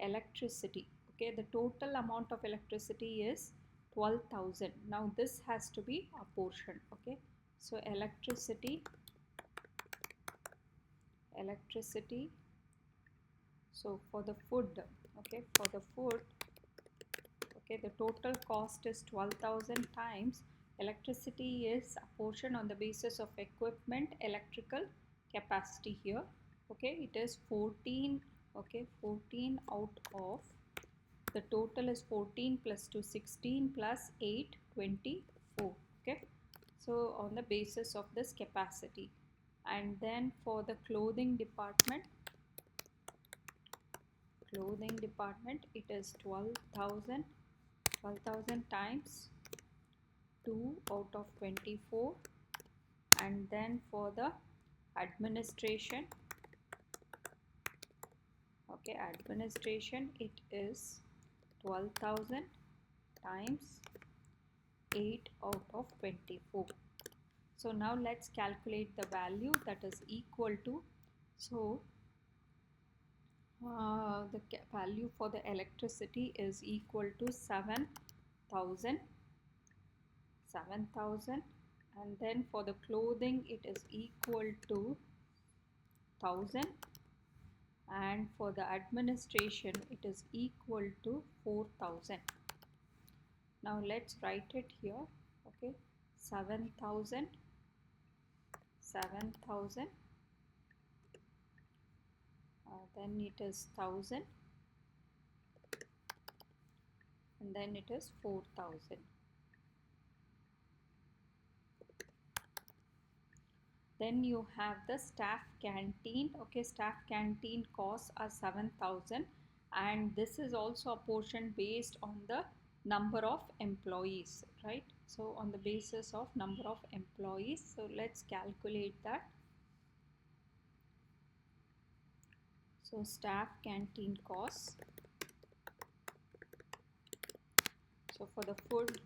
electricity. Okay, the total amount of electricity is 12,000. Now this has to be apportioned. Okay, so electricity, so for the food, okay, for the food, okay, the total cost is 12,000 times electricity is apportioned on the basis of equipment electrical capacity here. Okay, it is 14. Okay, 14 out of the total is 14 plus 2 16 plus 8 24. Okay, so on the basis of this capacity. And then for the clothing department, it is 12,000 times 2 out of 24. And then for the administration, okay, administration, it is 12,000 times 8 out of 24. So now let's calculate the value that is equal to, so the value for the electricity is equal to 7,000, and then for the clothing it is equal to 1,000, and for the administration it is equal to 4,000. Now let's write it here. Okay, 7,000, then it is 1,000, and then it is 4,000. Then you have the staff canteen. Okay, staff canteen costs are 7,000, and this is also a portion based on the number of employees, right? So on the basis of number of employees, so let's calculate that. So staff canteen costs, so for the food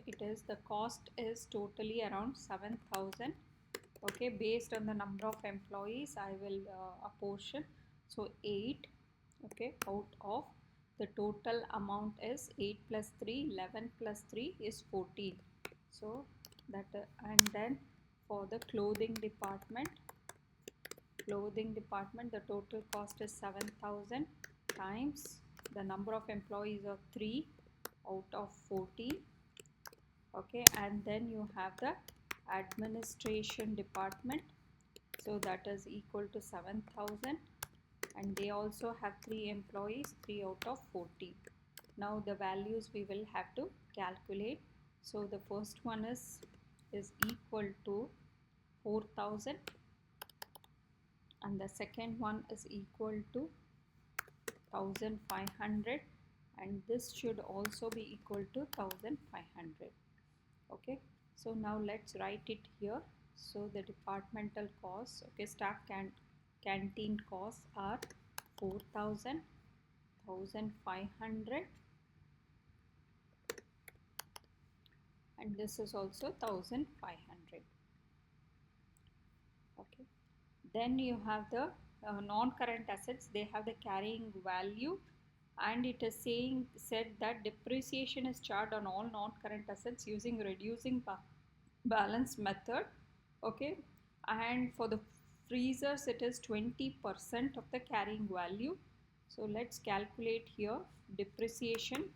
it is, the cost is totally around 7,000. Okay, based on the number of employees I will apportion, so 8, okay, out of the total amount is 8 plus 3, 11 plus 3 is 14. So that and then for the clothing department, the total cost is 7,000 times the number of employees are 3 out of 14. Okay, and then you have the administration department, so that is equal to 7,000, and they also have 3 employees, 3 out of 14. Now the values we will have to calculate. So the first one is equal to 4,000, and the second one is equal to 1,500, and this should also be equal to 1,500. Okay, so now let's write it here. So the departmental costs, okay, staff canteen costs are 4,000, 1,500, and this is also 1,500. Okay, then you have the non-current assets. They have the carrying value, and it is said that depreciation is charged on all non-current assets using reducing balance method. Okay, and for the freezers it is 20% of the carrying value. So let's calculate here depreciation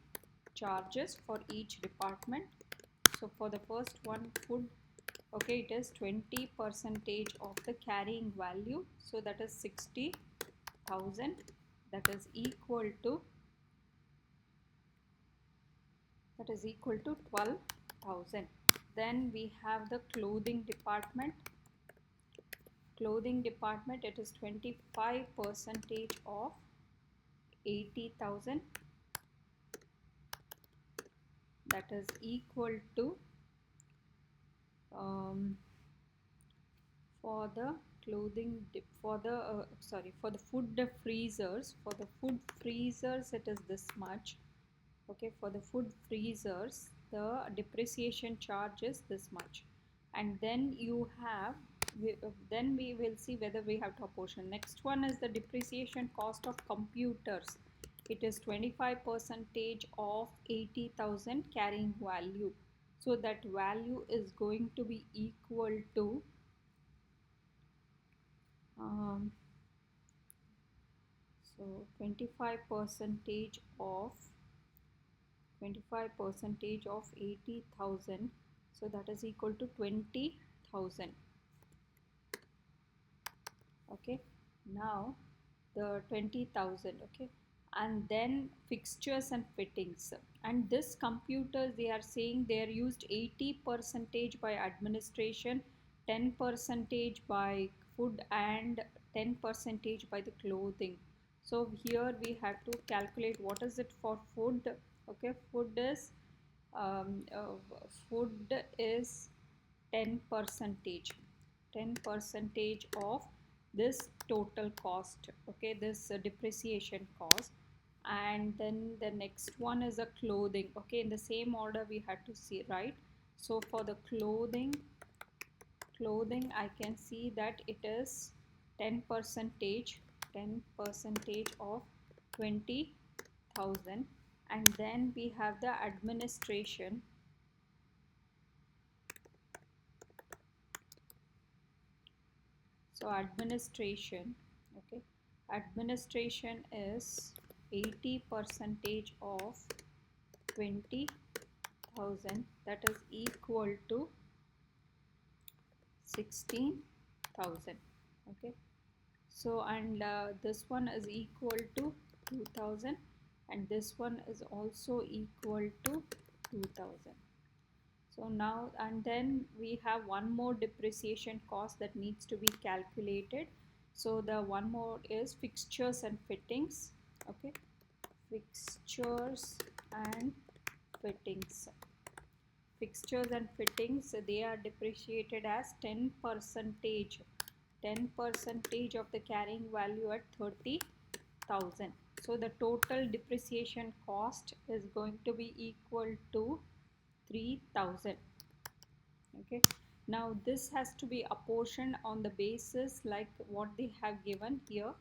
charges for each department. So for the first one, food, okay, it is 20% of the carrying value, so that is 60,000, that is equal to 12,000. Then we have the clothing department. It is 25% of 80,000, that is equal to for the clothing for the food freezers. For the food freezers it is this much. Okay, for the food freezers the depreciation charge is this much. And then you have then we will see whether we have to apportion. Next one is the depreciation cost of computers. It is 25 percentage of 80,000 carrying value. So that value is going to be equal to um, so 25 percentage of 80,000, so that is equal to 20,000. Okay, now the 20,000. Okay, and then fixtures and fittings, and this computers they are saying they are used 80 percentage by administration, 10 percentage by food, and 10 percentage by the clothing. So here we have to calculate what is it for food. Okay, um, uh, food is 10 percentage, 10 percentage of this total cost. Okay, this depreciation cost. And then the next one is a clothing. Okay, in the same order we had to see, right? So for the clothing I can see that it is 10 percentage, 10 percentage of 20,000. And then we have the administration. So administration, okay, administration is 80 percentage of 20,000, that is equal to 16,000. Okay, so and this one is equal to 2,000, and this one is also equal to 2,000. So now, and then we have one more depreciation cost that needs to be calculated. So the one more is fixtures and fittings. Okay, fixtures and fittings. Fixtures and fittings, they are depreciated as 10 percentage, 10 percentage of the carrying value at 30,000. So the total depreciation cost is going to be equal to 3,000. Okay, now this has to be apportioned on the basis like what they have given here.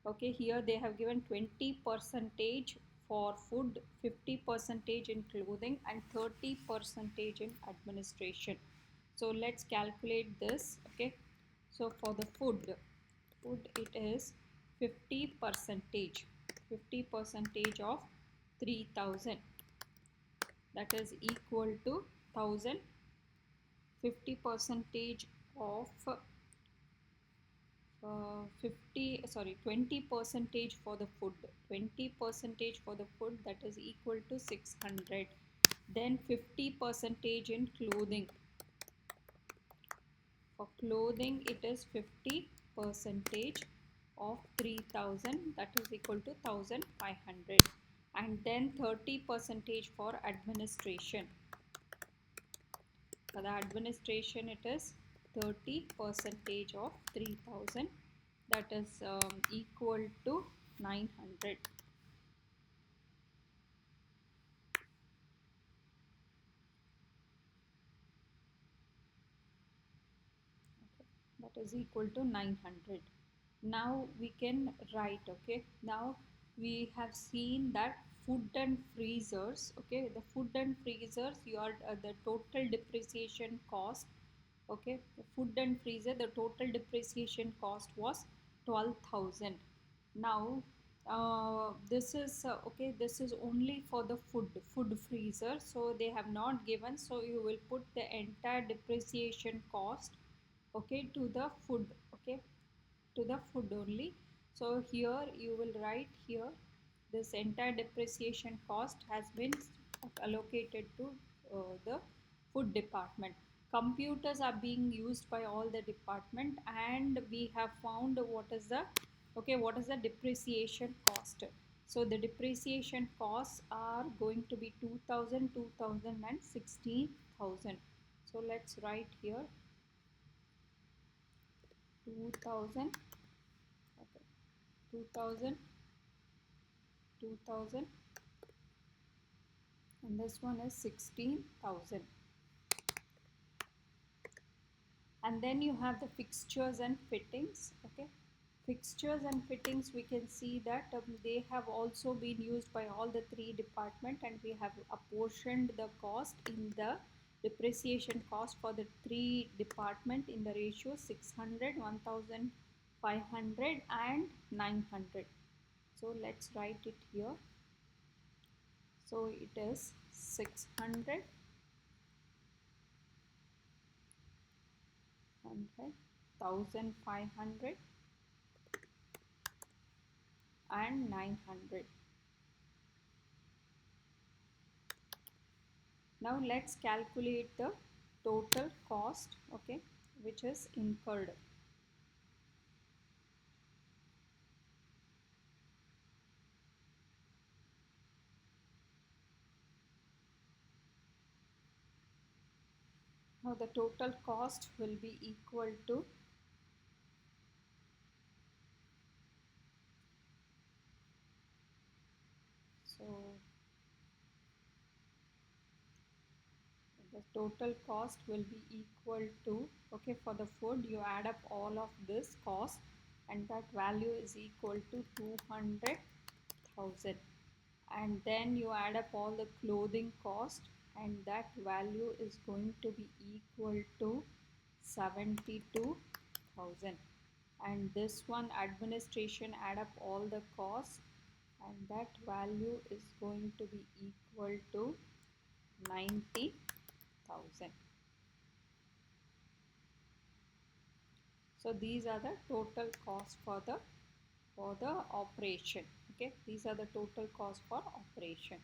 Okay, here they have given 20 percentage for food, 50 percentage in clothing, and 30 percentage in administration. So let's calculate this. Okay, so for the food it is 50 percentage, 50 percentage of 3,000, that is equal to 1,000. 50 percentage of 20 percentage for the food, 20 percentage for the food, that is equal to 600. Then 50 percentage in clothing. For clothing it is 50 percentage of 3,000, that is equal to 1,500. And then 30 percentage for administration. For the administration it is 30 percentage of 3,000, that is equal to 900. Okay, that is equal to 900. Now we can write. Okay, now we have seen that food and freezers. Okay, the food and freezers, your the total depreciation cost. Okay, the food and freezer, the total depreciation cost was 12,000. Now this is okay, this is only for the food freezer, so they have not given, so you will put the entire depreciation cost, okay, to the food. Okay, to the food only. So here you will write here this entire depreciation cost has been allocated to the food department. Computers are being used by all the department, and we have found what is the, okay, what is the depreciation cost. So the depreciation costs are going to be 2,000, 2,000 and 16,000. So let's write here 2,000, okay, 2,000, 2,000, and this one is 16,000. And then you have the fixtures and fittings. Okay, fixtures and fittings, we can see that they have also been used by all the three department, and we have apportioned the cost in the depreciation cost for the three department in the ratio 600, 1500 and 900. So let's write it here. So it is 600, 1500 and 900. Now let's calculate the total cost, okay, which is incurred. Now the total cost will be equal to, so the total cost will be equal to, okay, for the food you add up all of this cost, and that value is equal to 200,000. And then you add up all the clothing cost, and that value is going to be equal to 72,000. And this one administration, add up all the costs, and that value is going to be equal to 90,000. So these are the total cost for the operation. Okay, these are the total cost for operation.